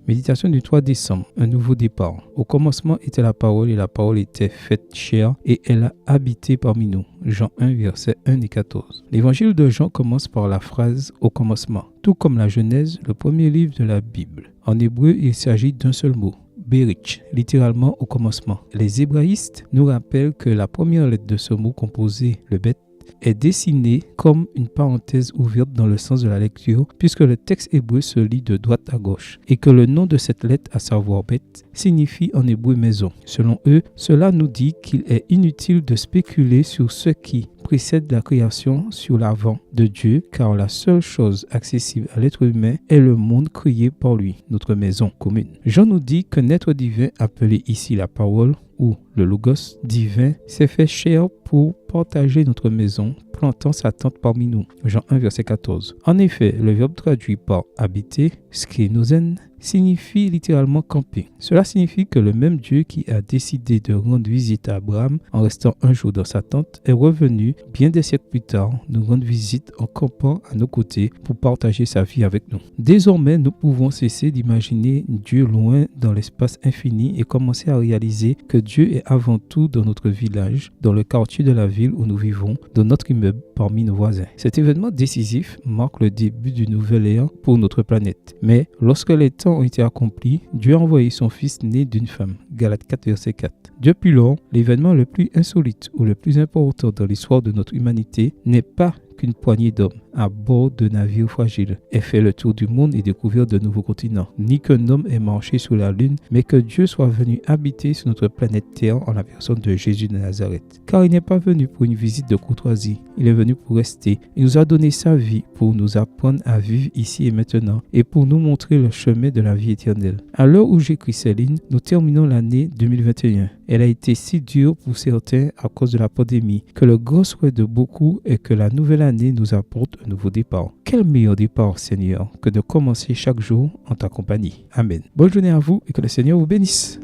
Méditation du 3 décembre, un nouveau départ. Au commencement était la parole et la parole était faite chair et elle a habité parmi nous. Jean 1, versets 1 et 14. L'évangile de Jean commence par la phrase « au commencement », tout comme la Genèse, le premier livre de la Bible. En hébreu, il s'agit d'un seul mot. Berich, littéralement au commencement. Les hébraïstes nous rappellent que la première lettre de ce mot composé, le bet, est dessinée comme une parenthèse ouverte dans le sens de la lecture puisque le texte hébreu se lit de droite à gauche et que le nom de cette lettre, à savoir bête, signifie en hébreu maison. Selon eux, cela nous dit qu'il est inutile de spéculer sur ce qui précède la création sur l'avant de Dieu car la seule chose accessible à l'être humain est le monde créé par lui, notre maison commune. Jean nous dit qu'un être divin appelé ici la parole ou le logos divin s'est fait chair pour partager notre maison, plantant sa tente parmi nous. Jean 1, verset 14. En effet, le verbe traduit par habiter, skenosen, signifie littéralement camper. Cela signifie que le même Dieu qui a décidé de rendre visite à Abraham en restant un jour dans sa tente est revenu bien des siècles plus tard nous rendre visite en campant à nos côtés pour partager sa vie avec nous. Désormais, nous pouvons cesser d'imaginer Dieu loin dans l'espace infini et commencer à réaliser que Dieu est avant tout dans notre village, dans le quartier de la ville où nous vivons, dans notre immeuble, parmi nos voisins. Cet événement décisif marque le début d'une nouvelle ère pour notre planète. Mais lorsque les temps ont été accomplis, Dieu a envoyé son Fils né d'une femme. Galates 4, verset 4. Depuis lors, l'événement le plus insolite ou le plus important dans l'histoire de notre humanité n'est pas qu'une poignée d'hommes à bord de navires fragiles ait fait le tour du monde et découvert de nouveaux continents, ni qu'un homme ait marché sur la lune, mais que Dieu soit venu habiter sur notre planète Terre en la personne de Jésus de Nazareth. Car il n'est pas venu pour une visite de courtoisie, il est venu pour rester. Il nous a donné sa vie pour nous apprendre à vivre ici et maintenant et pour nous montrer le chemin de la vie éternelle. À l'heure où j'écris ces lignes, nous terminons l'année 2021. Elle a été si dure pour certains à cause de la pandémie que le grand souhait de beaucoup est que la nouvelle année nous apporte un nouveau départ. Quel meilleur départ, Seigneur, que de commencer chaque jour en ta compagnie. Amen. Bonne journée à vous et que le Seigneur vous bénisse.